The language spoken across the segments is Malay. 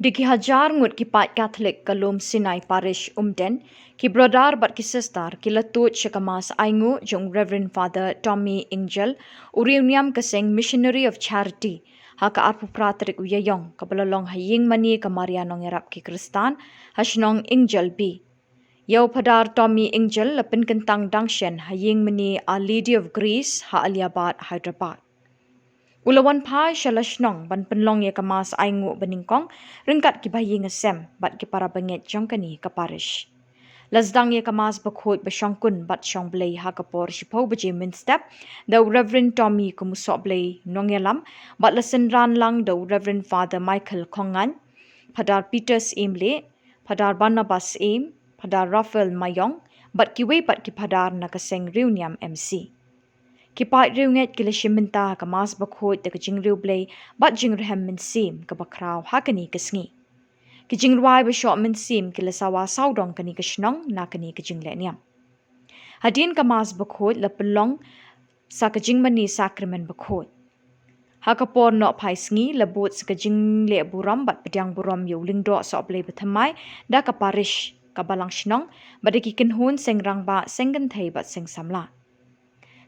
Diki hajar ngut ki pat Catholic kalum Sinai Parish Umden ki brodar bat ki sister ki latut shakamas aingu jong Reverend Father Tommy Angel uriuniam kaseng Missionary of Charity haka arpu pratrik uyayong kabalalong haying mani kamarianong erap ki Kristan hasnong Angel B. Yau padar Tommy Angel lapin kentang dangshen haying mani a Lady of Greece ha Aliabat Hyderabad. Ulawan pai shalashnong ban penlong ye kamas aingu beningkong ringkat ki bayi ngesem bat ki para benget jongkani ka parish. Lazdang ye kamas bakhoi bashongkun bat shong blei ha kapor shipau baje min step the Reverend Tommy kumusok blei nongelam bat lesen ran lang the Reverend Father Michael Kongan, padar Peters Imle, padar Barnabas Im, padar Raphael Mayong bat kiwe bat ki padar nakaseng reuniam MC. Kipat riunget kila shiminta ka mas bakhot da kajing riu blay bat jing rehem min sim ka bakraw hakani kasngi. Kijing ruai ba shok min sim kila sawa saudong kani kashnong na kani kajing lenyam. Hadin ka mas bakhot la pelong sa kajing mani sakramen bakhot. Hakapor no pai sngi la bot sa kajing le buram bat pediang buram yu lingdo sa blay bathamai da ka parish ka balang shnong badaki kinhun seng rang ba senggan thai bat seng samla.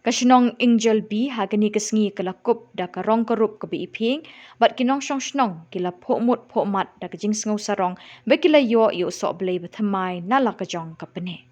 Kashnong Angel B hagani kasngi kalakup da karong karup kabi iping bat kinong shong shnong kila phomut phomat da kajing sngaw sarong be kila yo so blay bathamai na la kajong kapane.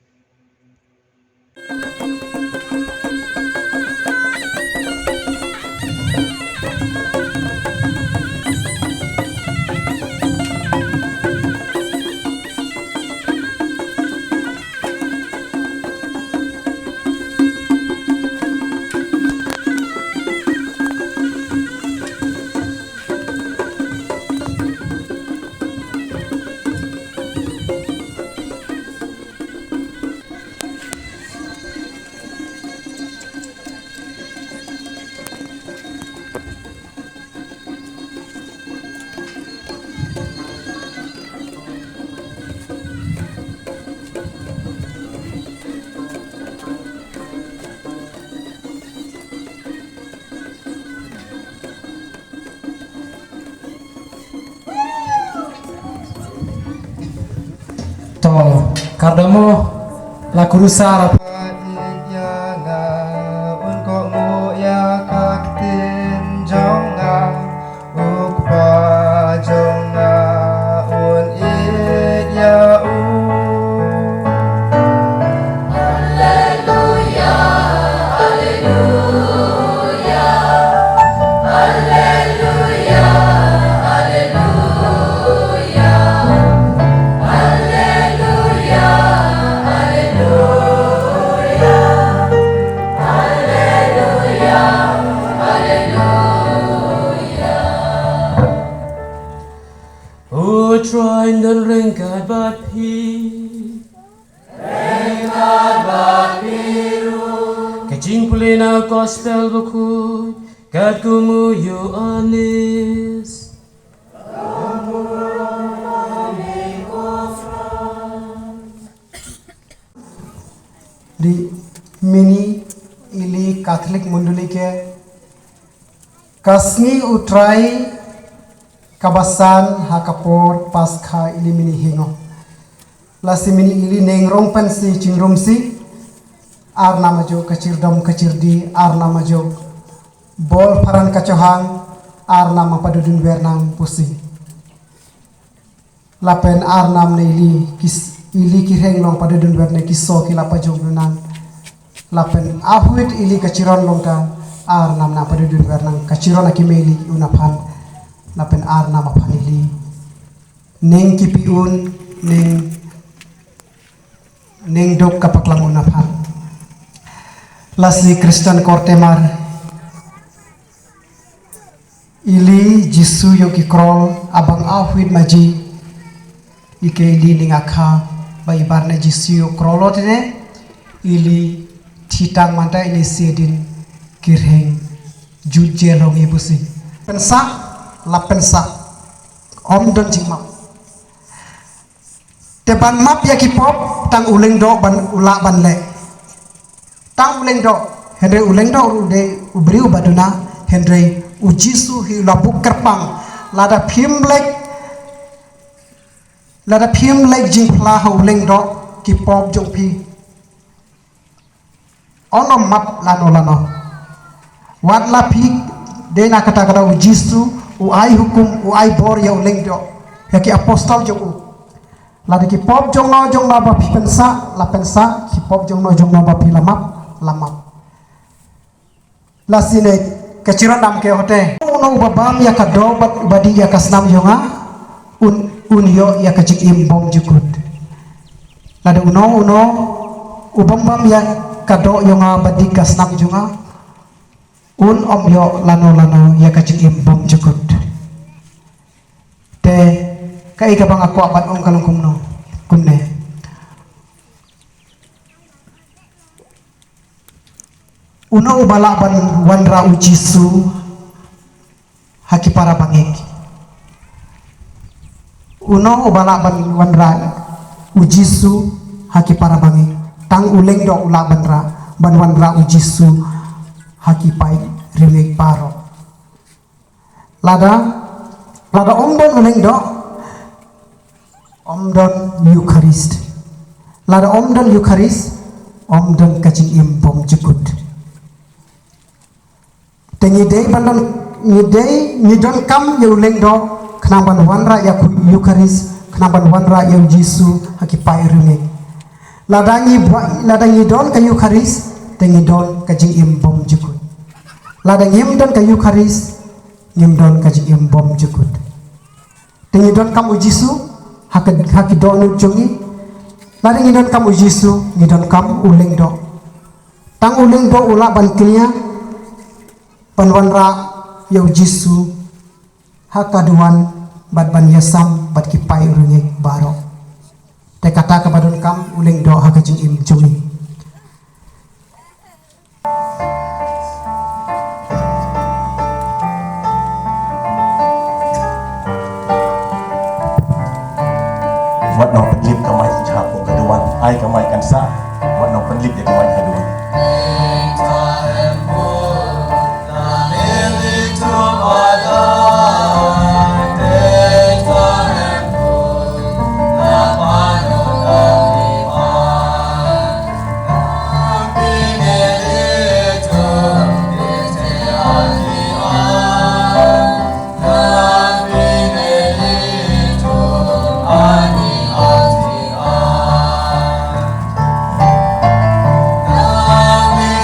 Kadamo la kurusara trying to ringkat bat piru kajing pulina gospel buku kat kumuyo anis di mini ili Catholic munduli ke kasni utrai kabasan hakapor paskha ili mini hingo lasi mini ili nengrong pensi cingrum si ar namajo kacirdom kacirdi ar namajo bol paran kacohang ar nama padudun bernam pusi lapen ar nam ne ili kireng long padudun berne kiso kilapa joglunan lapen ahuit ili kaciron longka ar nam na padudun bernang kaciron akimeli unapan lapen ar nama panili neng kipiun neng dok kapaklang unapan lasi Kristen kortemar ili jisu yoki krol abang ahuit maji ike ili ningakha bai barne jisu krolot ne ili thitang manta ini sedin kirheng jujjelong ibusi pensa la pensa om don jingma teban map yaki pop tang uleng do ban ula ban le tang uleng do hendre uleng do ude ubri ubaduna hendre ujisu hi labuk kerpang lada phim black lada phim lek jing phla ho leng do ki pop jong phi onom map lano wat la phi de na kata kata u jisu u ai hukum u ai bor ya leng do ya ki apostol jong u lada ki pop jong no ba phi pensa la pensa ki pop jong no ba phi lamap la sine keciran dam ke hote uno babam ya kado badi ya kasnam jonga un yo ya kajik im bom jukut lada uno ubam ya kado yonga badi kasnam jonga un om yo lano ya kajik im bom jukut te kai ka bang aku apat om kalung kumne uno ubala ban wanra ujisu haki para bangik uno ubala ban wanra ujisu haki para bangik tang uleng do ula banra ban wanra ujisu haki pai rimik paro lada omdon uleng do omdon Eucharist lada omdon Eucharist omdon kacing im bom jukut tengi dei bandon ni don kam ye uleng do knaban wanra ya Eucharist knaban wanra ya Yesu haki pai rimik ladangi don ka Eucharist tengi don ka jing im bom jukut ladangi im don ka Eucharist ngim don ka jing im bom jukut tengi don kam Yesu haki don jungi ladangi don kam Yesu ni don kam uleng do tang uleng do ula ban kinya panwanra yau Yesu hakaduan bad ban yasam bad kipai urungik baro te kata kabadon kam uleng do hakajing im jumi wat no penlip kamai chapo kaduan ai kamai kansa wat no penlip ya kamai kaduan Amen.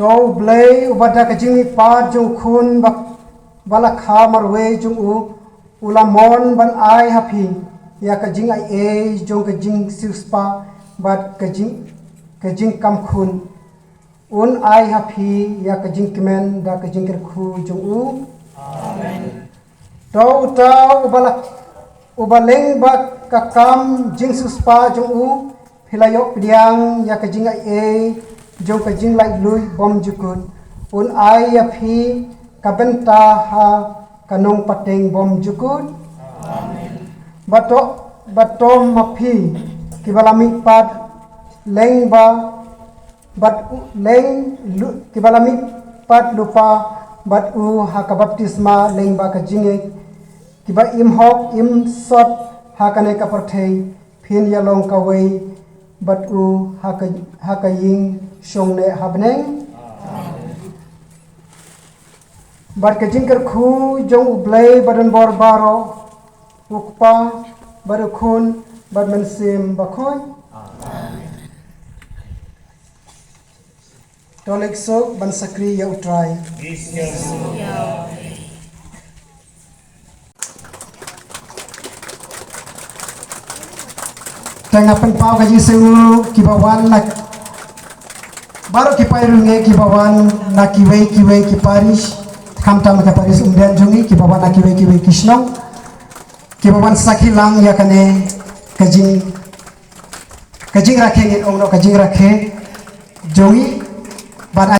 Tau blay ubada kajing par jung khun bala kha marwe jung ulamon ban ai happy ya kajing ai jung kajing spa bat kajing kam khun un ai happy ya kajing kemen da kajing khu jung amen. Tau ubaleng ba kakam jing spa jung philayok piang ya kajing ai जो causing like Louis बम जुकुन उन आई या फी कबंता हा कनों पटेंग बम जुकुन बतो मफी किबलामी पाद लेंग बा बट लेंग किबलामी पाद लुपा बट उ हा कबप्तिस्मा लेंग बा कजिंगे किबा इम हॉक इम सॉट हा कने कपरथे फिन या लोंग कवे बट उ हा कयिंग शोंगने habneng bar kejingker khu jong ublay badan bor baro ukpa barukun bar mensim bakoy tolek sok ban sakri ya utrai tengapan pau kaji sewu kibawan nak baru kipairunge kibawan na kiwei kiparish kamtam ka paris umdan jungi kibawan na kiwei kishnong kibawan sakhilang ya kane kajing rakhe ngin ongno kajing rakhe jungi ban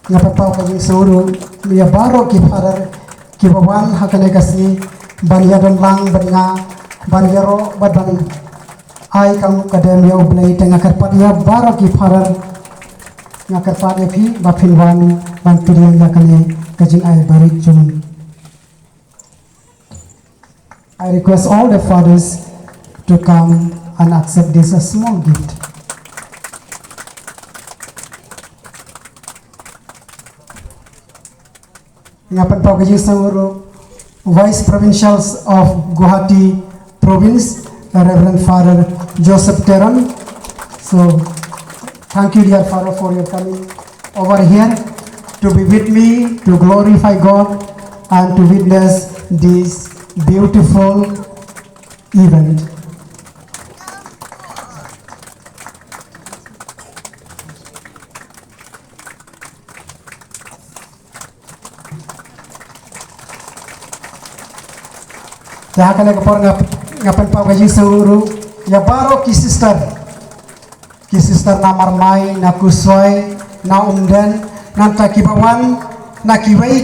ya papau kajing suru ya baro ki parar ki bawan hakane kasni ban ya don lang banga ban yaro badan ai kam kadem ya ublai tengah karpat ya baro ki parar ya karpat ya phi bafin wan ban piriang ya kane kajing ai bari jum. I request all the fathers to come and accept this a small gift. Ngapan pau kaji sanguro Vice Provincials of Guwahati Province, Reverend Father Joseph Teron. So thank you dear Father for your coming over here to be with me, to glorify God and to witness this beautiful event. Ya kala kapor ngapan pau gaji seuru ya baro ki sister na marmai na kuswai na umdan na takibawan na kiwei